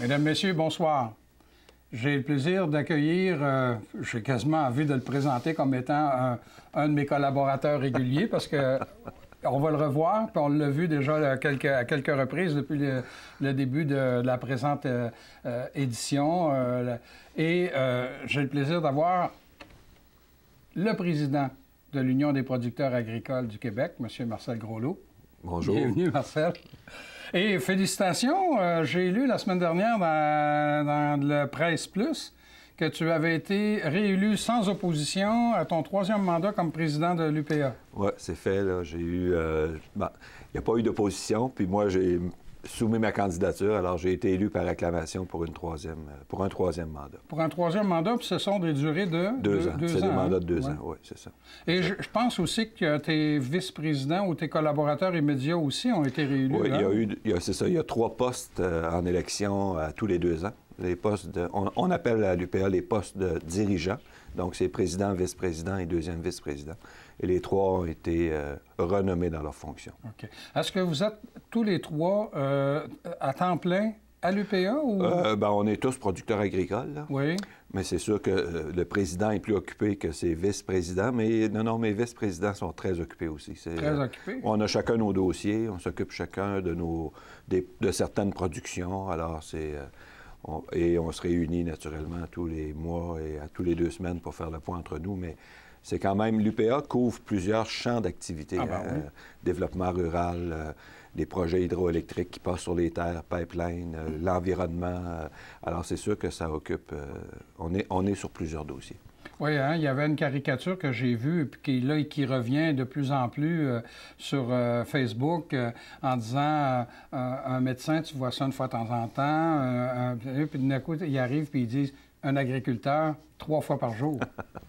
Mesdames, Messieurs, bonsoir. J'ai le plaisir d'accueillir, j'ai quasiment envie de le présenter comme étant un de mes collaborateurs réguliers parce que on va le revoir, puis on l'a vu déjà à quelques reprises depuis le début de la présente édition. J'ai le plaisir d'avoir le président de l'Union des producteurs agricoles du Québec, M. Marcel Groslot. Bonjour. Bienvenue, Marcel. Et félicitations, j'ai lu la semaine dernière dans le Presse Plus que tu avais été réélu sans opposition à ton 3e mandat comme président de l'UPA. Oui, c'est fait. Là. J'ai eu... il n'y a pas eu d'opposition, puis moi, j'ai soumis ma candidature, alors j'ai été élu par acclamation pour un 3e mandat. Pour un 3e mandat, puis ce sont des durées de 2 ans. C'est des mandats de 2 ans, oui, c'est ça. Et je pense aussi que tes vice-présidents ou tes collaborateurs immédiats aussi ont été réélus. Oui, c'est ça. Il y a 3 postes en élection tous les 2 ans. Les postes on appelle à l'UPA les postes de dirigeants. Donc, c'est président, vice-président et 2e vice-président. Et les 3 ont été renommés dans leurs fonctions. OK. Est-ce que vous êtes tous les 3 à temps plein à l'UPA ou... on est tous producteurs agricoles, là. Oui. Mais c'est sûr que le président est plus occupé que ses vice-présidents. Mais non, mes vice-présidents sont très occupés aussi. Très occupés? On a chacun nos dossiers. On s'occupe chacun de certaines productions. Alors, et on se réunit naturellement tous les mois et à tous les 2 semaines pour faire le point entre nous, mais c'est quand même... L'UPA couvre plusieurs champs d'activité. Oui. Développement rural, des projets hydroélectriques qui passent sur les terres, pipeline, l'environnement. Alors, c'est sûr que ça occupe... on est sur plusieurs dossiers. Oui, hein, il y avait une caricature que j'ai vue et qui revient de plus en plus sur Facebook en disant un médecin, tu vois ça une fois de temps en temps, puis d'un coup, il arrive puis ils disent un agriculteur 3 fois par jour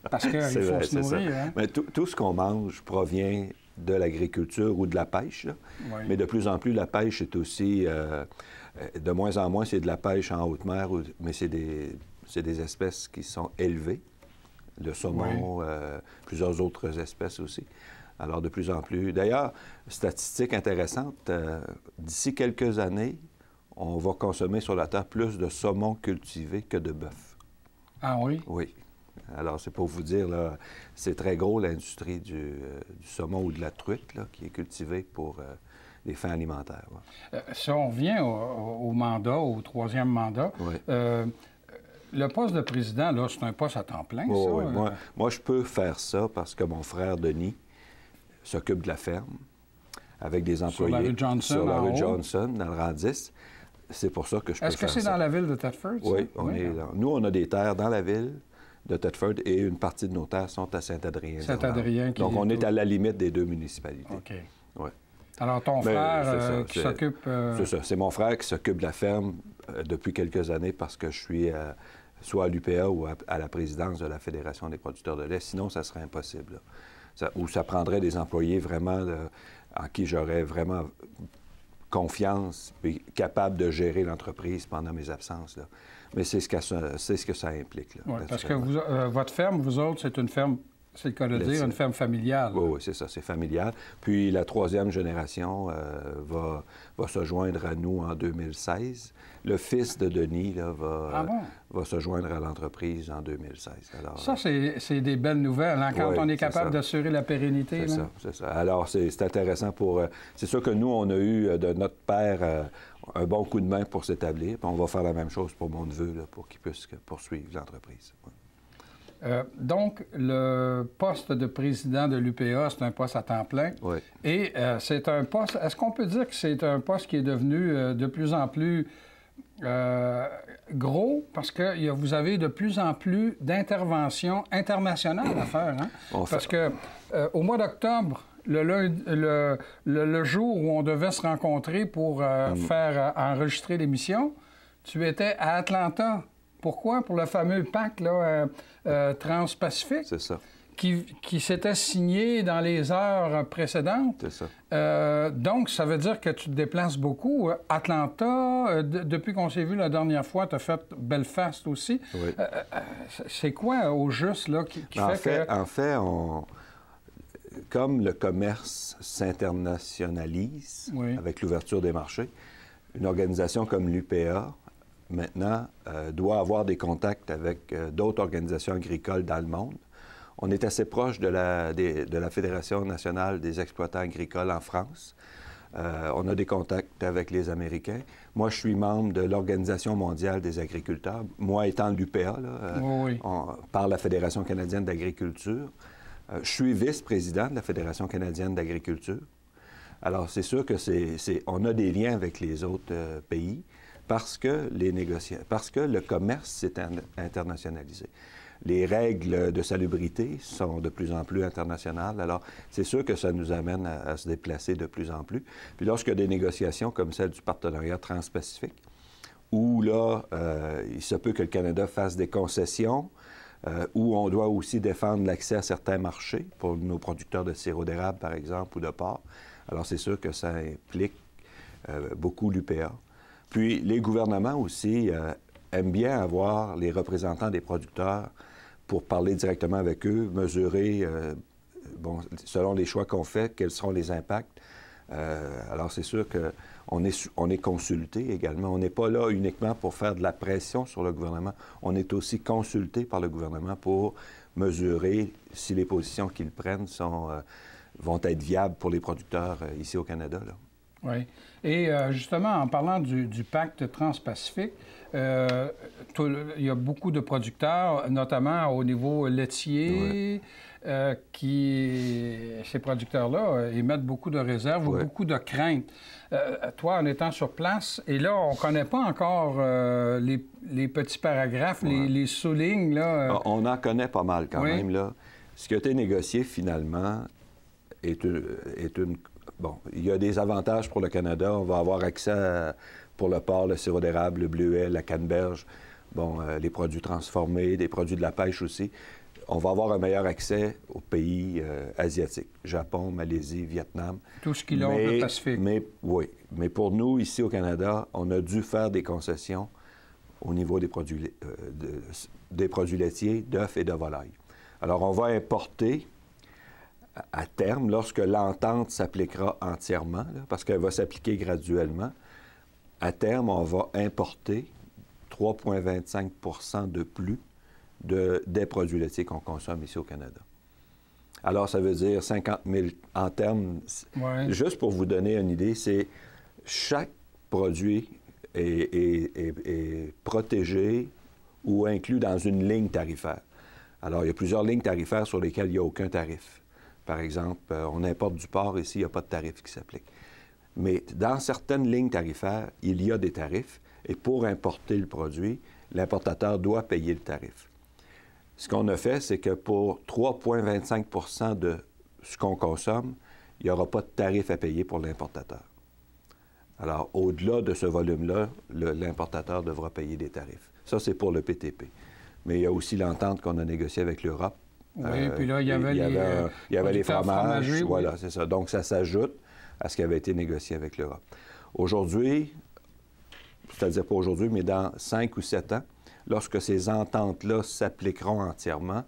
parce qu'il faut se nourrir. Hein? Mais tout ce qu'on mange provient de l'agriculture ou de la pêche. Là. Oui. Mais de plus en plus, la pêche est aussi... de moins en moins, c'est de la pêche en haute mer, mais c'est des espèces qui sont élevées. Le saumon, oui. Plusieurs autres espèces aussi. Alors, de plus en plus... D'ailleurs, statistique intéressante, d'ici quelques années, on va consommer sur la Terre plus de saumon cultivé que de bœuf. Ah oui? Oui. Alors, c'est pour vous dire, là, c'est très gros, l'industrie du saumon ou de la truite, là, qui est cultivée pour les fins alimentaires. Ouais. Si on revient au mandat, au 3e mandat... Oui. Le poste de président, là, c'est un poste à temps plein, ça? Oui. Moi, je peux faire ça parce que mon frère Denis s'occupe de la ferme avec des employés... Sur la rue Johnson, sur la rue Johnson, dans le rang 10. C'est pour ça que je peux faire ça. Est-ce que c'est dans la ville de Thetford, ça? Oui, nous, on a des terres dans la ville de Thetford et une partie de nos terres sont à Saint-Adrien. Saint-Adrien. Donc, on est à la limite des 2 municipalités. OK. Oui. Alors, ton frère qui s'occupe... C'est ça. C'est mon frère qui s'occupe de la ferme depuis quelques années parce que je suis... soit à l'UPA ou à la présidence de la Fédération des producteurs de lait. Sinon, ça serait impossible. Ça prendrait des employés vraiment en qui j'aurais vraiment confiance et capable de gérer l'entreprise pendant mes absences. Là. Mais c'est ce que ça implique. Là, oui, parce que votre ferme, vous autres, c'est une ferme, c'est le cas de dire, une ferme familiale. Oui, c'est ça, c'est familial. Puis la 3e génération va se joindre à nous en 2016. Le fils de Denis là, va se joindre à l'entreprise en 2016. Alors, ça, c'est des belles nouvelles, hein, quand on est capable d'assurer la pérennité. C'est ça. Alors, c'est intéressant pour... c'est sûr que nous, on a eu de notre père un bon coup de main pour s'établir. Puis on va faire la même chose pour mon neveu, là, pour qu'il puisse poursuivre l'entreprise. Ouais. Donc, le poste de président de l'UPA, c'est un poste à temps plein. Oui. Et c'est un poste... Est-ce qu'on peut dire que c'est un poste qui est devenu de plus en plus gros, parce que vous avez de plus en plus d'interventions internationales à faire, hein? Parce que au mois d'octobre, le jour où on devait se rencontrer pour faire enregistrer l'émission, tu étais à Atlanta. Pourquoi? Pour le fameux pacte là, Trans-Pacifique. C'est ça. Qui s'était signé dans les heures précédentes. C'est ça. Donc, ça veut dire que tu te déplaces beaucoup. Atlanta, depuis qu'on s'est vu la dernière fois, tu as fait Belfast aussi. Oui. C'est quoi, au juste, là, qui fait que... En fait, comme le commerce s'internationalise avec l'ouverture des marchés, une organisation comme l'UPA maintenant, doit avoir des contacts avec d'autres organisations agricoles dans le monde. On est assez proche de la Fédération nationale des exploitants agricoles en France. On a des contacts avec les Américains. Moi, je suis membre de l'Organisation mondiale des agriculteurs, moi étant l'UPA, par la Fédération canadienne d'agriculture. Je suis vice-président de la Fédération canadienne d'agriculture. Alors, c'est sûr que on a des liens avec les autres pays parce que le commerce s'est internationalisé. Les règles de salubrité sont de plus en plus internationales. Alors, c'est sûr que ça nous amène à se déplacer de plus en plus. Puis lorsqu'il y a des négociations comme celle du partenariat transpacifique, où là, il se peut que le Canada fasse des concessions, où on doit aussi défendre l'accès à certains marchés pour nos producteurs de sirop d'érable, par exemple, ou de porc. Alors, c'est sûr que ça implique beaucoup l'UPA. Puis, les gouvernements aussi aiment bien avoir les représentants des producteurs pour parler directement avec eux, mesurer, selon les choix qu'on fait, quels seront les impacts. Alors, c'est sûr qu'on est consulté également. On n'est pas là uniquement pour faire de la pression sur le gouvernement. On est aussi consulté par le gouvernement pour mesurer si les positions qu'ils prennent vont être viables pour les producteurs ici au Canada, là. Oui. Et justement, en parlant du pacte transpacifique, il y a beaucoup de producteurs, notamment au niveau laitier, ces producteurs-là émettent beaucoup de réserves ou beaucoup de craintes. Toi, en étant sur place, et là, on ne connaît pas encore les petits paragraphes, les sous-lignes, là. On en connaît pas mal quand même, là. Ce qui a été négocié, finalement, est une... Bon, il y a des avantages pour le Canada. On va avoir accès pour le porc, le sirop d'érable, le bleuet, la canneberge, les produits transformés, des produits de la pêche aussi. On va avoir un meilleur accès aux pays asiatiques, Japon, Malaisie, Vietnam. Tout ce qui longe le Pacifique. Mais pour nous, ici au Canada, on a dû faire des concessions au niveau des produits laitiers, d'œufs et de volailles. Alors, on va importer à terme, lorsque l'entente s'appliquera entièrement, là, parce qu'elle va s'appliquer graduellement, à terme, on va importer 3,25 de plus des produits laitiers qu'on consomme ici au Canada. Alors, ça veut dire 50 000 en termes. Juste pour vous donner une idée, c'est chaque produit est protégé ou inclus dans une ligne tarifaire. Alors, il y a plusieurs lignes tarifaires sur lesquelles il n'y a aucun tarif. Par exemple, on importe du porc ici, il n'y a pas de tarif qui s'applique. Mais dans certaines lignes tarifaires, il y a des tarifs, et pour importer le produit, l'importateur doit payer le tarif. Ce qu'on a fait, c'est que pour 3,25 de ce qu'on consomme, il n'y aura pas de tarif à payer pour l'importateur. Alors, au-delà de ce volume-là, l'importateur devra payer des tarifs. Ça, c'est pour le PTP. Mais il y a aussi l'entente qu'on a négociée avec l'Europe. Oui, puis là, il y avait les fromages. Voilà, oui. c'est ça. Donc, ça s'ajoute à ce qui avait été négocié avec l'Europe. Aujourd'hui, c'est-à-dire pas aujourd'hui, mais dans 5 ou 7 ans, lorsque ces ententes-là s'appliqueront entièrement,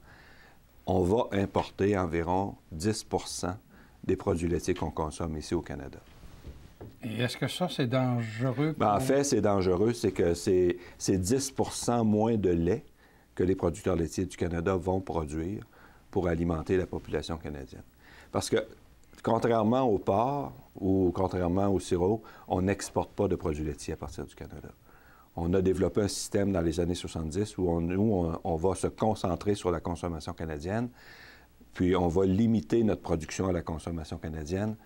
on va importer environ 10 des produits laitiers qu'on consomme ici au Canada. Et est-ce que ça, c'est dangereux? En fait, c'est dangereux. C'est que c'est 10 moins de lait que les producteurs laitiers du Canada vont produire pour alimenter la population canadienne. Parce que, contrairement au porc ou contrairement au sirop, on n'exporte pas de produits laitiers à partir du Canada. On a développé un système dans les années 70 où on va se concentrer sur la consommation canadienne, puis on va limiter notre production à la consommation canadienne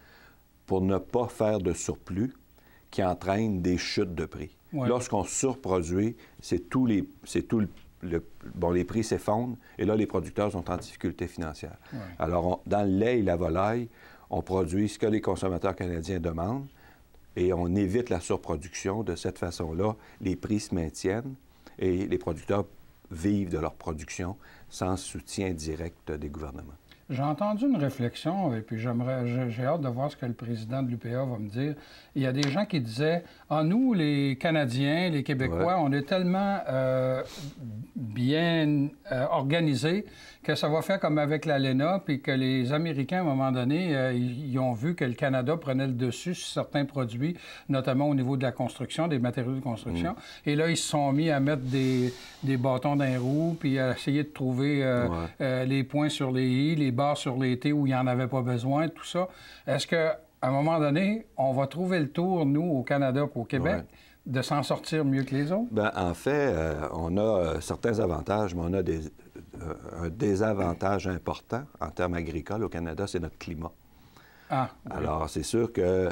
pour ne pas faire de surplus qui entraîne des chutes de prix. Ouais. Lorsqu'on surproduit, les prix s'effondrent et là, les producteurs sont en difficulté financière. Ouais. Alors, dans le lait et la volaille, on produit ce que les consommateurs canadiens demandent et on évite la surproduction. De cette façon-là, les prix se maintiennent et les producteurs vivent de leur production sans soutien direct des gouvernements. J'ai entendu une réflexion, et puis j'ai hâte de voir ce que le président de l'UPA va me dire. Il y a des gens qui disaient, ah, nous, les Canadiens, les Québécois, on est tellement bien organisés que ça va faire comme avec l'ALENA, puis que les Américains, à un moment donné, ils ont vu que le Canada prenait le dessus sur certains produits, notamment au niveau de la construction, des matériaux de construction. Et là, ils se sont mis à mettre des bâtons dans les roues, puis à essayer de trouver les points sur les i, les barres sur les t où il n'y en avait pas besoin, tout ça. Est-ce qu'à un moment donné, on va trouver le tour, nous, au Canada et au Québec, de s'en sortir mieux que les autres? Bien, en fait, on a certains avantages, mais on a un désavantage important en termes agricoles au Canada, c'est notre climat. Ah, oui. Alors, c'est sûr que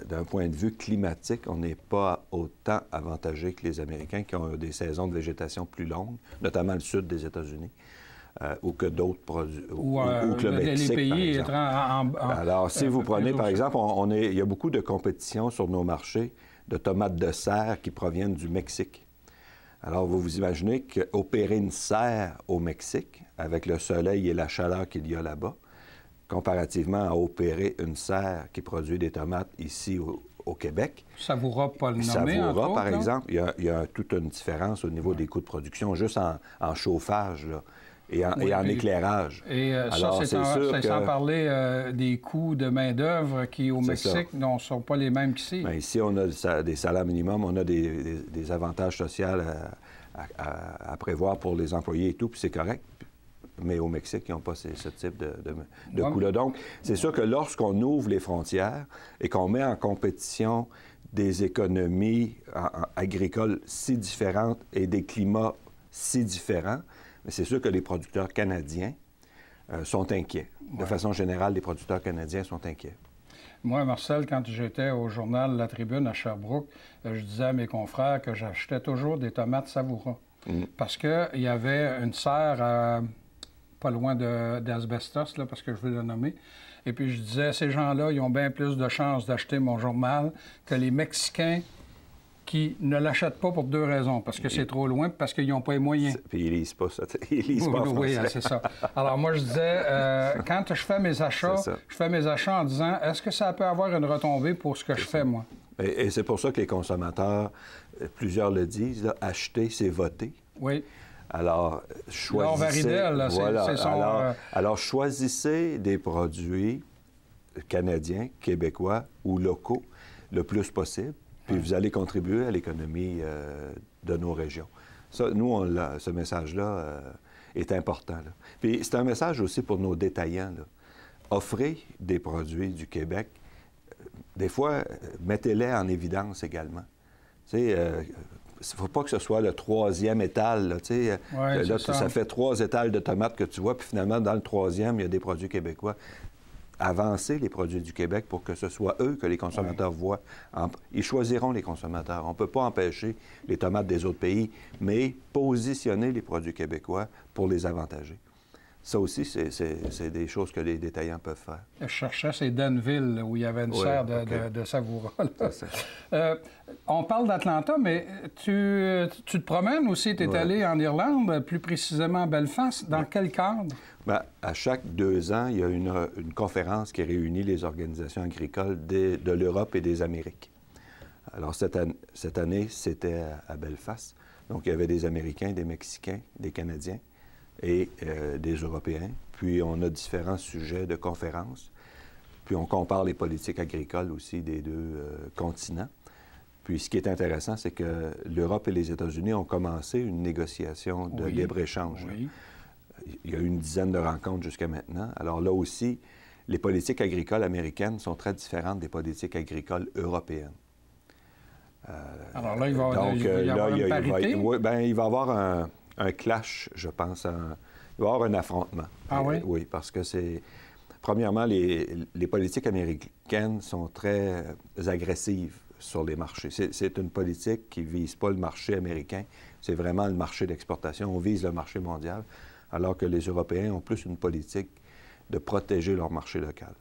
d'un point de vue climatique, on n'est pas autant avantagé que les Américains qui ont des saisons de végétation plus longues, notamment le sud des États-Unis, ou que d'autres produits, ou que le Mexique, les pays par exemple. Alors, si vous prenez, par exemple, il y a beaucoup de compétition sur nos marchés de tomates de serre qui proviennent du Mexique. Alors, vous vous imaginez qu'opérer une serre au Mexique, avec le soleil et la chaleur qu'il y a là-bas, comparativement à opérer une serre qui produit des tomates ici au Québec. Savoura, pas le nommer, Savoura, par exemple, il y a toute une différence au niveau des coûts de production, juste en chauffage là, et en éclairage. Et alors, ça, c'est sans parler des coûts de main-d'œuvre qui, au Mexique, ne sont pas les mêmes qu'ici. Bien, ici, on a des salaires minimums, on a des avantages sociaux à prévoir pour les employés et tout, puis c'est correct. Mais au Mexique, ils n'ont pas ce type de coûts-là. Donc, c'est sûr que lorsqu'on ouvre les frontières et qu'on met en compétition des économies agricoles si différentes et des climats si différents, c'est sûr que les producteurs canadiens sont inquiets. De façon générale, les producteurs canadiens sont inquiets. Moi, Marcel, quand j'étais au journal La Tribune à Sherbrooke, je disais à mes confrères que j'achetais toujours des tomates Savoura. Parce qu'il y avait une serre pas loin d'Asbestos, là, parce que je veux le nommer. Et puis je disais, ces gens-là, ils ont bien plus de chances d'acheter mon journal que les Mexicains qui ne l'achètent pas pour deux raisons. Parce que c'est trop loin, parce qu'ils n'ont pas les moyens. Puis ils lisent pas ça. Ils lisent pas oui, c'est ça. Alors moi, je disais, quand je fais mes achats, en disant, est-ce que ça peut avoir une retombée pour ce que je fais, moi? Et c'est pour ça que les consommateurs, plusieurs le disent, là, acheter, c'est voter. Oui. Alors, choisissez... Alors, choisissez des produits canadiens, québécois ou locaux le plus possible, puis vous allez contribuer à l'économie de nos régions. Ça, nous, ce message-là est important. Là. Puis c'est un message aussi pour nos détaillants. Là. Offrez des produits du Québec. Des fois, mettez-les en évidence également. Tu sais, il ne faut pas que ce soit le troisième étal. Là, ça fait 3 étals de tomates que tu vois, puis finalement, dans le troisième, il y a des produits québécois. Avancez les produits du Québec pour que ce soit eux que les consommateurs voient. Ils choisiront les consommateurs. On ne peut pas empêcher les tomates des autres pays, mais positionner les produits québécois pour les avantager. Ça aussi, c'est des choses que les détaillants peuvent faire. Je cherchais, c'est Danville, où il y avait une serre de Savoura. On parle d'Atlanta, mais tu te promènes aussi. Tu es allé en Irlande, plus précisément à Belfast. Dans quel cadre? Bien, à chaque 2 ans, il y a une conférence qui réunit les organisations agricoles de l'Europe et des Amériques. Alors, cette année, c'était à Belfast. Donc, il y avait des Américains, des Mexicains, des Canadiens et des Européens. Puis, on a différents sujets de conférences. Puis, on compare les politiques agricoles aussi des 2 continents. Puis, ce qui est intéressant, c'est que l'Europe et les États-Unis ont commencé une négociation de libre-échange. Oui. Il y a eu une dizaine de rencontres jusqu'à maintenant. Alors là aussi, les politiques agricoles américaines sont très différentes des politiques agricoles européennes. Alors là, il va y avoir une parité? Il va y avoir un clash, je pense. Il va y avoir un affrontement. Ah oui? Oui, parce que c'est... Premièrement, les politiques américaines sont très agressives sur les marchés. C'est une politique qui ne vise pas le marché américain, c'est vraiment le marché d'exportation. On vise le marché mondial, alors que les Européens ont plus une politique de protéger leur marché local.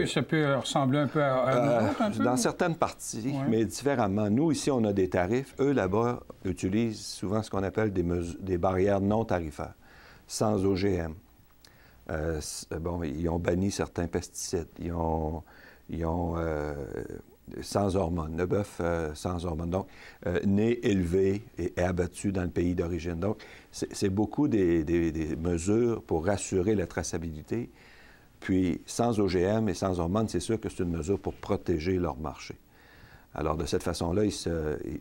Ça peut ressembler un peu à un peu? Dans certaines parties, mais différemment. Nous, ici, on a des tarifs. Eux, là-bas, utilisent souvent ce qu'on appelle des barrières non tarifaires, sans OGM. Bon, ils ont banni certains pesticides. Ils ont sans hormones, le bœuf sans hormones. Donc, né, élevé et abattu dans le pays d'origine. Donc, c'est beaucoup des mesures pour rassurer la traçabilité. Puis, sans OGM et sans hormones, c'est sûr que c'est une mesure pour protéger leur marché. Alors, de cette façon-là,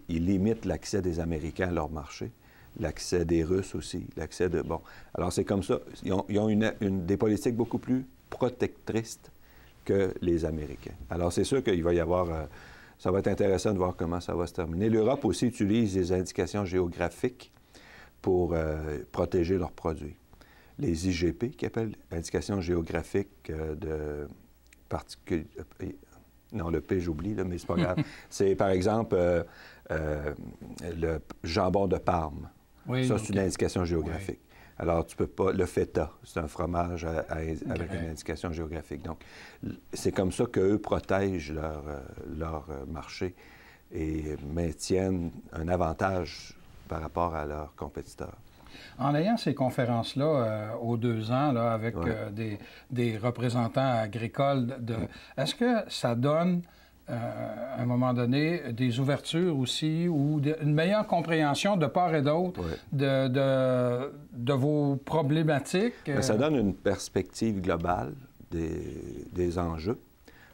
ils limitent l'accès des Américains à leur marché, l'accès des Russes aussi, l'accès de... Bon, alors c'est comme ça. Ils ont des politiques beaucoup plus protectrices que les Américains. Alors, c'est sûr qu'il va y avoir... ça va être intéressant de voir comment ça va se terminer. L'Europe aussi utilise des indications géographiques pour protéger leurs produits. Les IGP, qui appellent indications géographiques de particules... Non, le P, j'oublie, mais c'est pas grave. C'est, par exemple, le jambon de Parme. Oui, ça, c'est une indication géographique. Oui. Alors, tu peux pas... Le feta, c'est un fromage avec une indication géographique. Donc, c'est comme ça qu'eux protègent leur marché et maintiennent un avantage par rapport à leurs compétiteurs. En ayant ces conférences-là aux 2 ans, là, avec des représentants agricoles, est-ce que ça donne, à un moment donné, des ouvertures aussi ou une meilleure compréhension de part et d'autre de vos problématiques? Bien, ça donne une perspective globale des enjeux,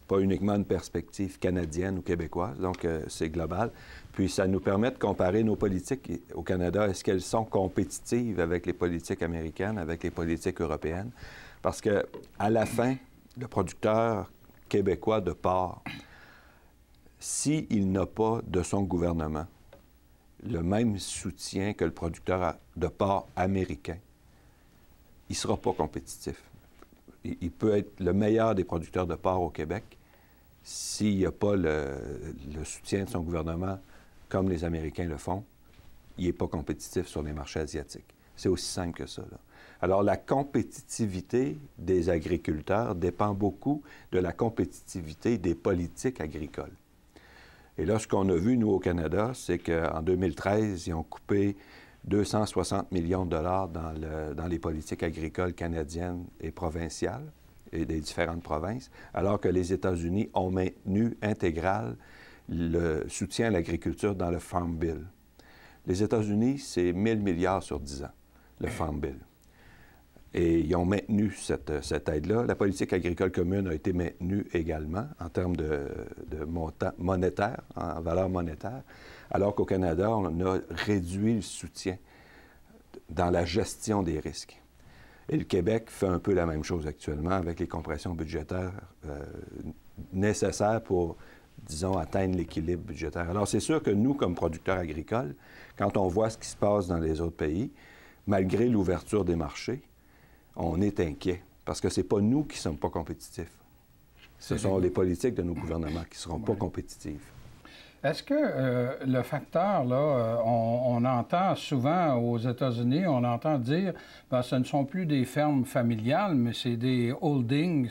pas uniquement une perspective canadienne ou québécoise, donc c'est global. Puis ça nous permet de comparer nos politiques au Canada. Est-ce qu'elles sont compétitives avec les politiques américaines, avec les politiques européennes? Parce que à la fin, le producteur québécois de porc, s'il n'a pas de son gouvernement le même soutien que le producteur de porc américain, il ne sera pas compétitif. Il peut être le meilleur des producteurs de porc au Québec s'il n'y a pas le soutien de son gouvernement comme les Américains le font, il n'est pas compétitif sur les marchés asiatiques. C'est aussi simple que ça, là. Alors, la compétitivité des agriculteurs dépend beaucoup de la compétitivité des politiques agricoles. Et là, ce qu'on a vu, nous, au Canada, c'est qu'en 2013, ils ont coupé 260 millions de dollars dans les politiques agricoles canadiennes et provinciales et des différentes provinces, alors que les États-Unis ont maintenu intégral le soutien à l'agriculture dans le Farm Bill. Les États-Unis, c'est 1000 milliards sur 10 ans, le Farm Bill. Et ils ont maintenu cette aide-là. La politique agricole commune a été maintenue également en termes de montant monétaire, en valeur monétaire, alors qu'au Canada, on a réduit le soutien dans la gestion des risques. Et le Québec fait un peu la même chose actuellement avec les compressions budgétaires nécessaires pour, disons, atteindre l'équilibre budgétaire. Alors, c'est sûr que nous, comme producteurs agricoles, quand on voit ce qui se passe dans les autres pays, malgré l'ouverture des marchés, on est inquiet parce que ce n'est pas nous qui ne sommes pas compétitifs. Ce sont les politiques de nos gouvernements qui ne seront pas compétitifs. Est-ce que le facteur, là, on entend souvent aux États-Unis, on entend dire, ben, ce ne sont plus des fermes familiales, mais c'est des holdings,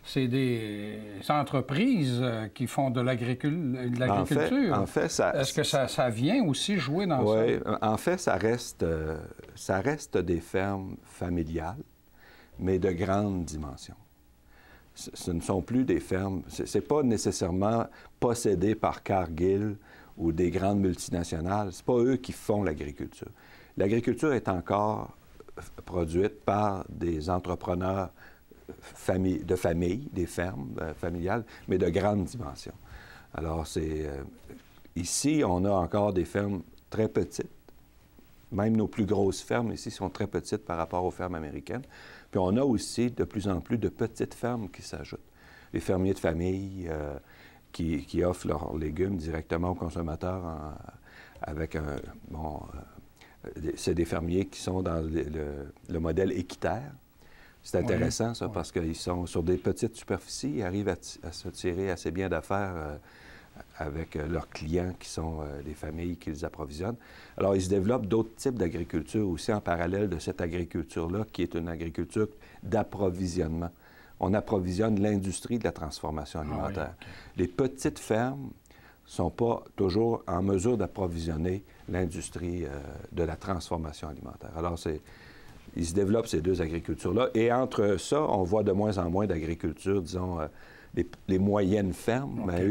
c'est des entreprises qui font de l'agriculture. En fait, ça... Est-ce que ça vient aussi jouer dans ça? Oui, en fait, ça reste des fermes familiales, mais de grande dimension. Ce ne sont plus des fermes, ce n'est pas nécessairement possédé par Cargill ou des grandes multinationales. Ce n'est pas eux qui font l'agriculture. L'agriculture est encore produite par des entrepreneurs de famille, des fermes familiales, mais de grande dimension. Alors, ici, on a encore des fermes très petites. Même nos plus grosses fermes ici sont très petites par rapport aux fermes américaines. Puis on a aussi de plus en plus de petites fermes qui s'ajoutent. Les fermiers de famille qui offrent leurs légumes directement aux consommateurs avec un... Bon, c'est des fermiers qui sont dans le modèle équitaire. C'est intéressant, ça, parce qu'ils sont sur des petites superficies, ils arrivent à se tirer assez bien d'affaires avec leurs clients qui sont les familles qu'ils approvisionnent. Alors, il se développe d'autres types d'agriculture aussi en parallèle de cette agriculture-là, qui est une agriculture d'approvisionnement. On approvisionne l'industrie de la transformation alimentaire. Les petites fermes ne sont pas toujours en mesure d'approvisionner l'industrie de la transformation alimentaire. Alors, il se développe ces deux agricultures-là. Et entre ça, on voit de moins en moins d'agriculture, disons, les moyennes fermes, OK. mais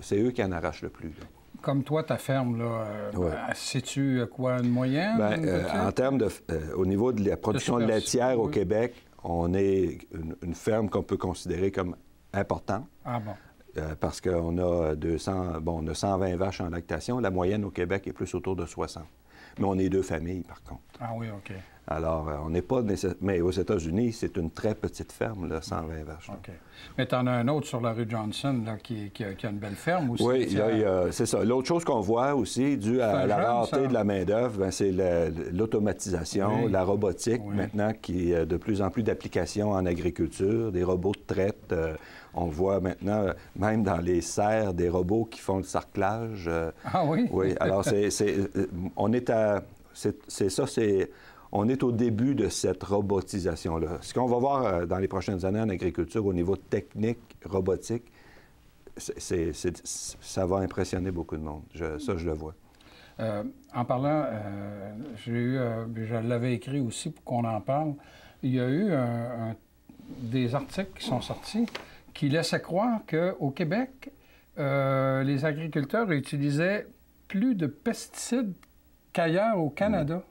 c'est eux qui en arrachent le plus. Là. Comme toi, ta ferme, là, Ouais. sais-tu quoi, une moyenne? Bien, une petite? en termes de... au niveau de la production laitière au oui. Québec, on est une ferme qu'on peut considérer comme importante. Ah bon. Parce qu'on a on a 120 vaches en lactation. La moyenne au Québec est plus autour de 60. Mais on est deux familles, par contre. Ah oui, OK. Alors, on n'est pas nécessairement... Mais aux États-Unis, c'est une très petite ferme, là, 120 vaches. OK. Mais tu en as un autre sur la rue Johnson là, qui a une belle ferme aussi. Oui, c'est ça. L'autre chose qu'on voit aussi, dû à la rareté de la main-d'œuvre, c'est l'automatisation, Oui. la robotique, Oui. maintenant, qui a de plus en plus d'applications en agriculture, des robots de traite. On voit maintenant, même dans les serres, des robots qui font le sarclage. Ah oui? Oui, alors on est à... On est au début de cette robotisation-là. Ce qu'on va voir dans les prochaines années en agriculture au niveau technique, robotique, ça va impressionner beaucoup de monde. Ça, je le vois. En parlant, je l'avais écrit aussi pour qu'on en parle, il y a eu des articles qui sont sortis qui laissaient croire qu'au Québec, les agriculteurs utilisaient plus de pesticides qu'ailleurs au Canada.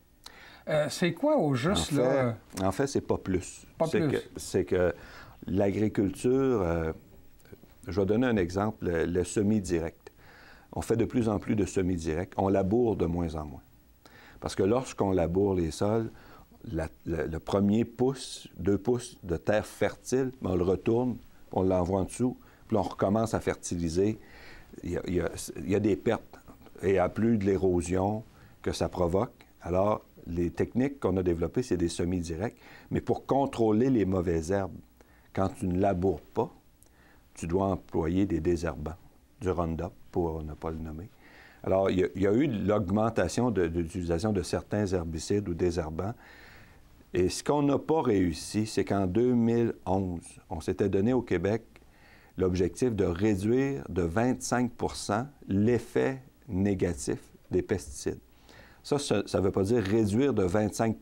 C'est quoi au juste, là? En fait, c'est pas plus. Pas plus. C'est que l'agriculture... je vais donner un exemple, le semi-direct. On fait de plus en plus de semi-direct. On laboure de moins en moins. Parce que lorsqu'on laboure les sols, le premier pouce, 2 pouces de terre fertile, on le retourne, on l'envoie en dessous, puis on recommence à fertiliser. Il y a des pertes. Et à plus de l'érosion que ça provoque. Alors, les techniques qu'on a développées, c'est des semis-directs. Mais pour contrôler les mauvaises herbes, quand tu ne laboures pas, tu dois employer des désherbants, du Roundup, pour ne pas le nommer. Alors, il y a eu l'augmentation de l'utilisation de certains herbicides ou désherbants. Et ce qu'on n'a pas réussi, c'est qu'en 2011, on s'était donné au Québec l'objectif de réduire de 25 l'effet négatif des pesticides. Ça ne veut pas dire réduire de 25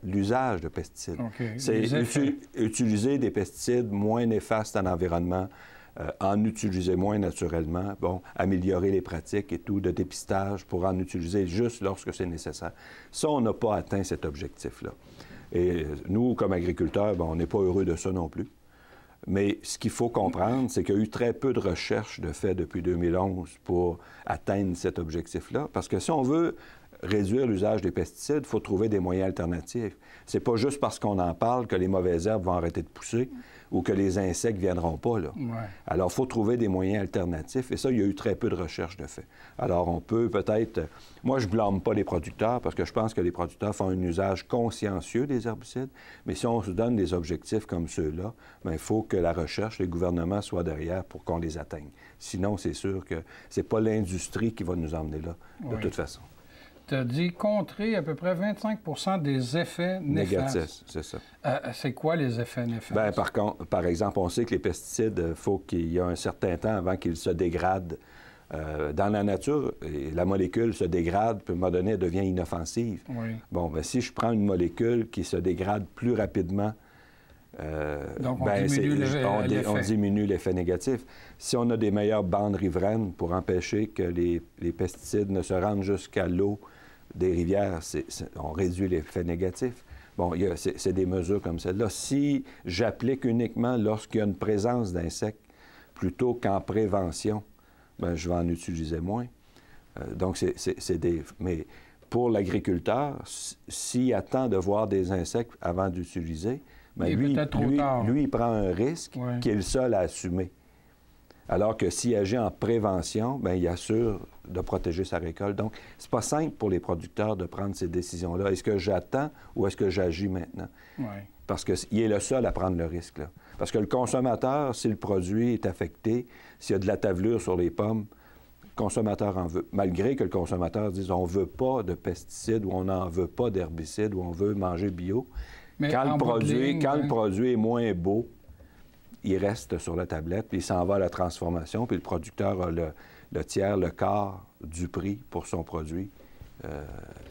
l'usage de pesticides. Okay. C'est utiliser des pesticides moins néfastes à l'environnement, en utiliser moins naturellement, améliorer les pratiques et tout, de dépistage pour en utiliser juste lorsque c'est nécessaire. Ça, on n'a pas atteint cet objectif-là. Et nous, comme agriculteurs, on n'est pas heureux de ça non plus. Mais ce qu'il faut comprendre, c'est qu'il y a eu très peu de recherches de fait depuis 2011 pour atteindre cet objectif-là. Parce que si on veut réduire l'usage des pesticides, il faut trouver des moyens alternatifs. C'est pas juste parce qu'on en parle que les mauvaises herbes vont arrêter de pousser ou que les insectes ne viendront pas, là. Ouais. Alors, il faut trouver des moyens alternatifs. Et ça, il y a eu très peu de recherches de fait. Alors, on peut peut-être... Moi, je blâme pas les producteurs parce que je pense que les producteurs font un usage consciencieux des herbicides. Mais si on se donne des objectifs comme ceux-là, il faut que la recherche, les gouvernements soient derrière pour qu'on les atteigne. Sinon, c'est sûr que c'est pas l'industrie qui va nous emmener là, de toute façon. Tu as dit contrer à peu près 25 des effets néfastes. Négatifs, c'est ça. C'est quoi les effets néfastes? Bien, par exemple, on sait que les pesticides, il faut qu'il y ait un certain temps avant qu'ils se dégradent dans la nature. Et la molécule se dégrade, puis à un moment donné, elle devient inoffensive. Oui. Bon, bien, si je prends une molécule qui se dégrade plus rapidement, donc, on diminue l'effet négatif. Si on a des meilleures bandes riveraines pour empêcher que les pesticides ne se rendent jusqu'à l'eau des rivières, on réduit l'effet négatif. Bon, c'est des mesures comme celle-là. Si j'applique uniquement lorsqu'il y a une présence d'insectes plutôt qu'en prévention, bien, je vais en utiliser moins. Donc, mais pour l'agriculteur, s'il attend de voir des insectes avant d'utiliser, bien, lui, il prend un risque qui est le seul à assumer. Alors que s'il agit en prévention, bien, il assure de protéger sa récolte. Donc, c'est pas simple pour les producteurs de prendre ces décisions-là. Est-ce que j'attends ou est-ce que j'agis maintenant? Oui. Parce qu'il est le seul à prendre le risque, là. Parce que le consommateur, si le produit est affecté, s'il y a de la tavelure sur les pommes, le consommateur en veut. Malgré que le consommateur dise on ne veut pas de pesticides ou on n'en veut pas d'herbicides ou on veut manger bio. Mais quand le produit est moins beau, il reste sur la tablette, puis il s'en va à la transformation, puis le producteur a le tiers, le quart du prix pour son produit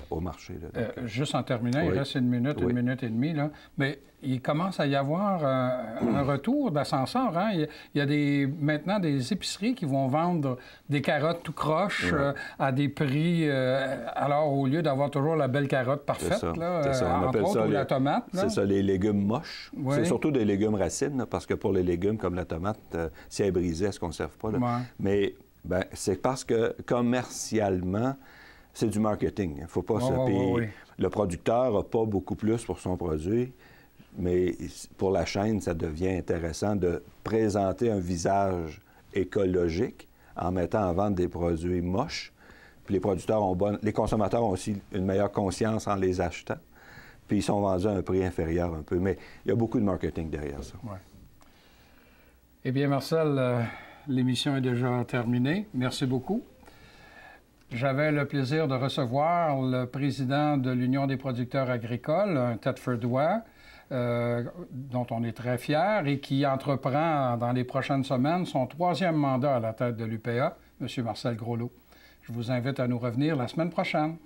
au marché. Là. Donc, juste en terminant, il oui. reste une minute et demie, là. Mais il commence à y avoir un retour d'ascenseur. Hein? Il y a maintenant des épiceries qui vont vendre des carottes tout croche à des prix... alors, au lieu d'avoir toujours la belle carotte parfaite, ça. Là, On entre appelle autres, ça ou la tomate. C'est ça, les légumes moches. Oui. C'est surtout des légumes racines, là, parce que pour les légumes comme la tomate, si elle est brisée, elle ne se conserve pas. Là. Ouais. Mais c'est parce que commercialement, c'est du marketing. Il ne faut pas se payer. Le producteur n'a pas beaucoup plus pour son produit, mais pour la chaîne, ça devient intéressant de présenter un visage écologique en mettant en vente des produits moches. Puis les consommateurs ont aussi une meilleure conscience en les achetant. Puis ils sont vendus à un prix inférieur un peu. Mais il y a beaucoup de marketing derrière ça. Ouais. Eh bien, Marcel, l'émission est déjà terminée. Merci beaucoup. J'avais le plaisir de recevoir le président de l'Union des producteurs agricoles, un Thetfordois, dont on est très fiers et qui entreprend dans les prochaines semaines son 3e mandat à la tête de l'UPA, M. Marcel Groslot. Je vous invite à nous revenir la semaine prochaine.